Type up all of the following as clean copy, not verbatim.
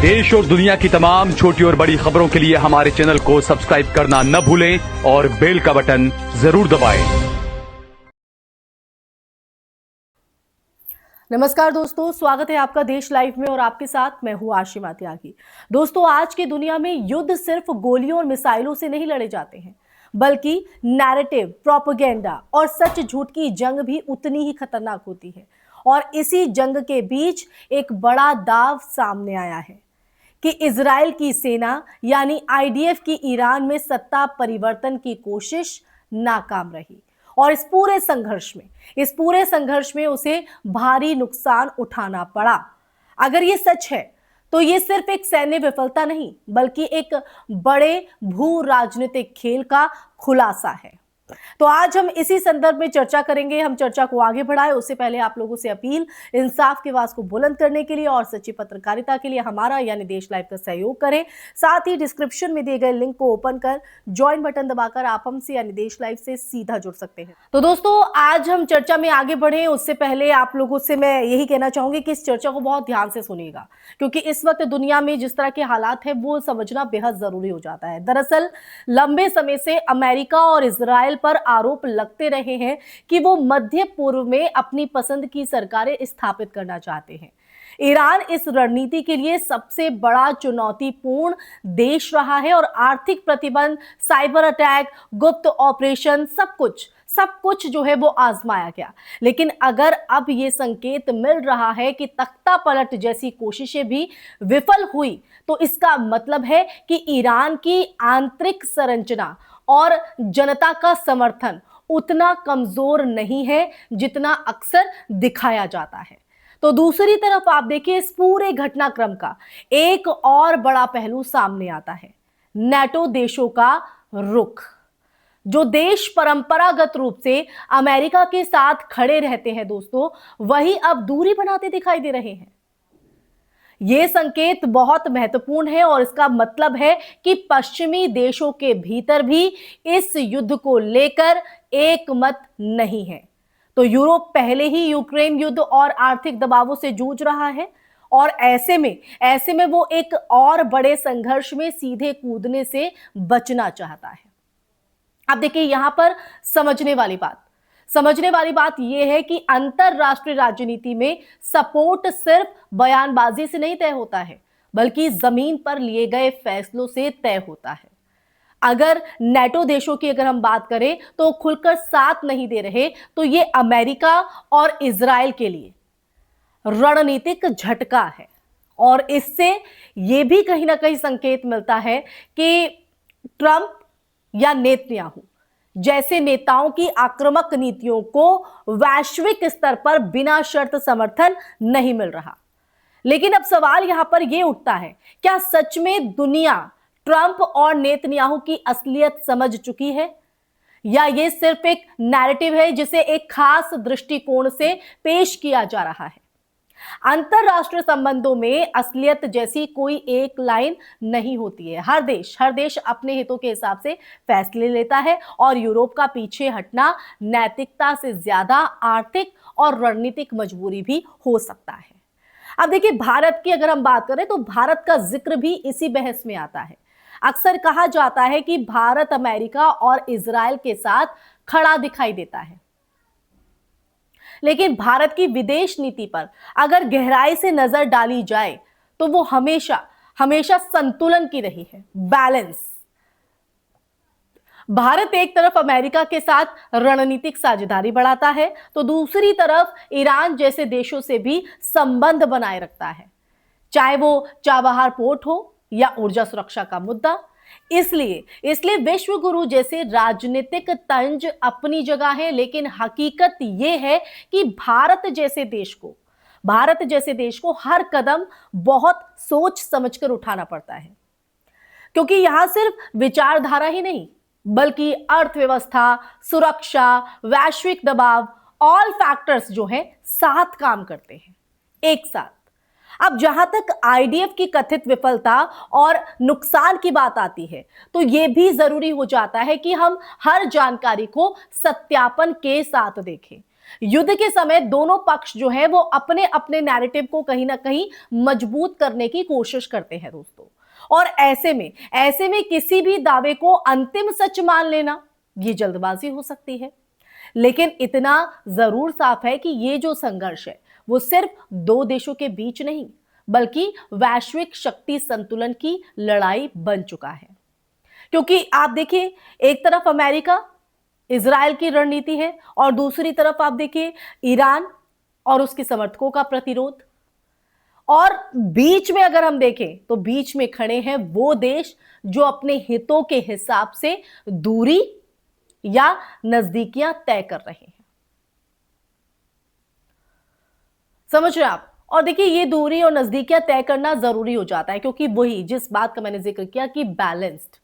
देश और दुनिया की तमाम छोटी और बड़ी खबरों के लिए हमारे चैनल को सब्सक्राइब करना न भूलें और बेल का बटन जरूर दबाएं। नमस्कार दोस्तों, स्वागत है आपका देश लाइव में और आपके साथ मैं हूं आशिमा त्यागी। दोस्तों, आज की दुनिया में युद्ध सिर्फ गोलियों और मिसाइलों से नहीं लड़े जाते हैं, बल्कि नैरेटिव, प्रोपेगेंडा और सच झूठ की जंग भी उतनी ही खतरनाक होती है। और इसी जंग के बीच एक बड़ा दाव सामने आया है कि इजराइल की सेना यानी आईडीएफ की ईरान में सत्ता परिवर्तन की कोशिश नाकाम रही और इस पूरे संघर्ष में उसे भारी नुकसान उठाना पड़ा। अगर ये सच है तो ये सिर्फ एक सैन्य विफलता नहीं, बल्कि एक बड़े भू राजनीतिक खेल का खुलासा है। तो आज हम इसी संदर्भ में चर्चा करेंगे। हम चर्चा को आगे बढ़ाएं उससे पहले आप लोगों से अपील, इंसाफ की आवाज को बुलंद करने के लिए और सच्ची पत्रकारिता के लिए हमारा यानी देश लाइव का सहयोग करें। साथ ही डिस्क्रिप्शन में दिए गए लिंक को ओपन कर ज्वाइन बटन दबाकर आप हमसे यानी देश लाइव से सीधा जुड़ सकते हैं। तो दोस्तों, आज हम चर्चा में आगे बढ़े उससे पहले आप लोगों से मैं यही कहना चाहूंगी कि इस चर्चा को बहुत ध्यान से सुनिएगा, क्योंकि इस वक्त दुनिया में जिस तरह के हालात है वो समझना बेहद जरूरी हो जाता है। दरअसल लंबे समय से अमेरिका और इजराइल पर आरोप लगते रहे हैं कि वो मध्य पूर्व में अपनी पसंद की सरकारें स्थापित करना चाहते हैं। ईरान इस रणनीति के लिए सबसे बड़ा चुनौतीपूर्ण देश रहा है और आर्थिक प्रतिबंध, साइबर अटैक, गुप्त ऑपरेशन, सब कुछ जो है वो आजमाया गया। लेकिन अगर अब ये संकेत मिल रहा है कि तख्ता पलट जैसी कोशिशें भी विफल हुई, तो इसका मतलब है कि ईरान की आंतरिक संरचना और जनता का समर्थन उतना कमजोर नहीं है जितना अक्सर दिखाया जाता है। तो दूसरी तरफ आप देखिए, इस पूरे घटनाक्रम का एक और बड़ा पहलू सामने आता है, नाटो देशों का रुख। जो देश परंपरागत रूप से अमेरिका के साथ खड़े रहते हैं दोस्तों, वही अब दूरी बनाते दिखाई दे रहे हैं। यह संकेत बहुत महत्वपूर्ण है और इसका मतलब है कि पश्चिमी देशों के भीतर भी इस युद्ध को लेकर एक मत नहीं है। तो यूरोप पहले ही यूक्रेन युद्ध और आर्थिक दबावों से जूझ रहा है और ऐसे में वो एक और बड़े संघर्ष में सीधे कूदने से बचना चाहता है। अब देखिए, यहां पर समझने वाली बात यह है कि अंतरराष्ट्रीय राजनीति में सपोर्ट सिर्फ बयानबाजी से नहीं तय होता है, बल्कि जमीन पर लिए गए फैसलों से तय होता है। अगर नाटो देशों की अगर हम बात करें तो खुलकर साथ नहीं दे रहे, तो ये अमेरिका और इजराइल के लिए रणनीतिक झटका है और इससे यह भी कहीं ना कहीं संकेत मिलता है कि ट्रंप या नेतन्याहू जैसे नेताओं की आक्रामक नीतियों को वैश्विक स्तर पर बिना शर्त समर्थन नहीं मिल रहा। लेकिन अब सवाल यहां पर यह उठता है, क्या सच में दुनिया ट्रंप और नेतन्याहू की असलियत समझ चुकी है, या यह सिर्फ एक नैरेटिव है जिसे एक खास दृष्टिकोण से पेश किया जा रहा है? अंतरराष्ट्रीय संबंधों में असलियत जैसी कोई एक लाइन नहीं होती है। हर देश अपने हितों के हिसाब से फैसले लेता है और यूरोप का पीछे हटना नैतिकता से ज्यादा आर्थिक और रणनीतिक मजबूरी भी हो सकता है। अब देखिए, भारत की अगर हम बात करें तो भारत का जिक्र भी इसी बहस में आता है। अक्सर कहा जाता है कि भारत अमेरिका और इजराइल के साथ खड़ा दिखाई देता है, लेकिन भारत की विदेश नीति पर अगर गहराई से नजर डाली जाए तो वो हमेशा संतुलन की रही है, बैलेंस। भारत एक तरफ अमेरिका के साथ रणनीतिक साझेदारी बढ़ाता है, तो दूसरी तरफ ईरान जैसे देशों से भी संबंध बनाए रखता है, चाहे वो चाबहार पोर्ट हो या ऊर्जा सुरक्षा का मुद्दा। इसलिए विश्व गुरु जैसे राजनीतिक तंज अपनी जगह है, लेकिन हकीकत यह है कि भारत जैसे देश को हर कदम बहुत सोच समझकर उठाना पड़ता है, क्योंकि यहां सिर्फ विचारधारा ही नहीं, बल्कि अर्थव्यवस्था, सुरक्षा, वैश्विक दबाव, ऑल फैक्टर्स जो है साथ काम करते हैं एक साथ। अब जहां तक आईडीएफ की कथित विफलता और नुकसान की बात आती है, तो यह भी जरूरी हो जाता है कि हम हर जानकारी को सत्यापन के साथ देखें। युद्ध के समय दोनों पक्ष जो है वो अपने अपने नैरेटिव को कहीं ना कहीं मजबूत करने की कोशिश करते हैं दोस्तों। और ऐसे में किसी भी दावे को अंतिम सच मान लेना ये जल्दबाजी हो सकती है। लेकिन इतना जरूर साफ है कि ये जो संघर्ष है वो सिर्फ दो देशों के बीच नहीं बल्कि वैश्विक शक्ति संतुलन की लड़ाई बन चुका है। क्योंकि आप देखिए, एक तरफ अमेरिका इजराइल की रणनीति है और दूसरी तरफ आप देखिए ईरान और उसके समर्थकों का प्रतिरोध। और बीच में अगर हम देखें तो बीच में खड़े हैं वो देश जो अपने हितों के हिसाब से दूरी या नजदीकियां तय कर रहे हैं। समझ रहे हैं आप? और देखिए, ये दूरी और नजदीकियां तय करना जरूरी हो जाता है क्योंकि वही जिस बात का मैंने जिक्र किया कि बैलेंस्ड,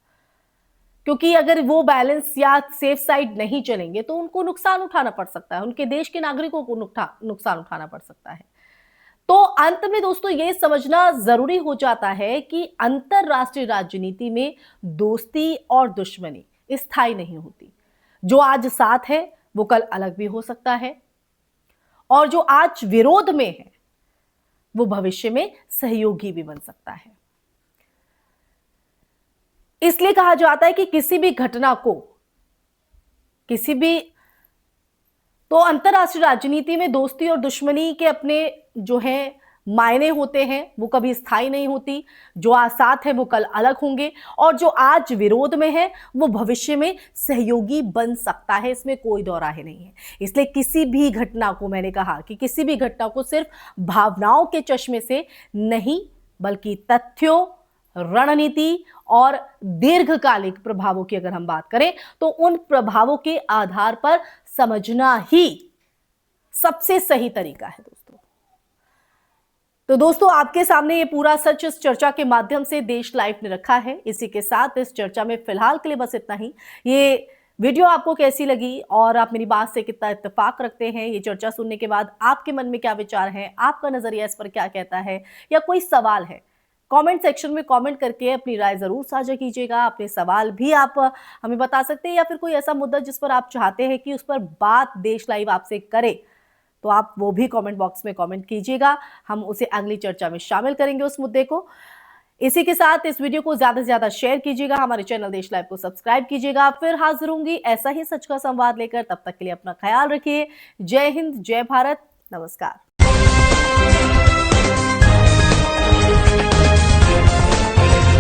क्योंकि अगर वो बैलेंस या सेफ साइड नहीं चलेंगे तो उनको नुकसान उठाना पड़ सकता है, उनके देश के नागरिकों को नुकसान उठाना पड़ सकता है। तो अंत में दोस्तों ये समझना जरूरी हो जाता है कि अंतरराष्ट्रीय राजनीति में दोस्ती और दुश्मनी स्थायी नहीं होती। जो आज साथ है वो कल अलग भी हो सकता है और जो आज विरोध में है वो भविष्य में सहयोगी भी बन सकता है। इसलिए कहा जाता है कि किसी भी घटना को तो अंतरराष्ट्रीय राजनीति में दोस्ती और दुश्मनी के अपने जो है मायने होते हैं, वो कभी स्थायी नहीं होती। जो आज साथ है वो कल अलग होंगे और जो आज विरोध में है वो भविष्य में सहयोगी बन सकता है, इसमें कोई दो राह नहीं है। इसलिए किसी भी घटना को, मैंने कहा कि किसी भी घटना को सिर्फ भावनाओं के चश्मे से नहीं बल्कि तथ्यों, रणनीति और दीर्घकालिक प्रभावों की अगर हम बात करें तो उन प्रभावों के आधार पर समझना ही सबसे सही तरीका है दोस्तों। तो दोस्तों, आपके सामने ये पूरा सच इस चर्चा के माध्यम से देश लाइव ने रखा है। इसी के साथ इस चर्चा में फिलहाल के लिए बस इतना ही। ये वीडियो आपको कैसी लगी और आप मेरी बात से कितना इत्तेफाक रखते हैं, ये चर्चा सुनने के बाद आपके मन में क्या विचार है, आपका नजरिया इस पर क्या कहता है या कोई सवाल है, कमेंट सेक्शन में कमेंट करके अपनी राय जरूर साझा कीजिएगा। अपने सवाल भी आप हमें बता सकते हैं या फिर कोई ऐसा मुद्दा जिस पर आप चाहते हैं कि उस पर बात देश लाइव आपसे करे तो आप वो भी कमेंट बॉक्स में कमेंट कीजिएगा। हम उसे अगली चर्चा में शामिल करेंगे उस मुद्दे को। इसी के साथ इस वीडियो को ज्यादा से ज्यादा शेयर कीजिएगा, हमारे चैनल देश लाइव को सब्सक्राइब कीजिएगा। फिर हाजिर होंगी ऐसा ही सच का संवाद लेकर, तब तक के लिए अपना ख्याल रखिए। जय हिंद, जय भारत, नमस्कार।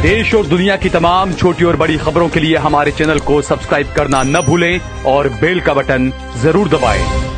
देश और दुनिया की तमाम छोटी और बड़ी खबरों के लिए हमारे चैनल को सब्सक्राइब करना न भूलें और बेल का बटन जरूर दबाएं।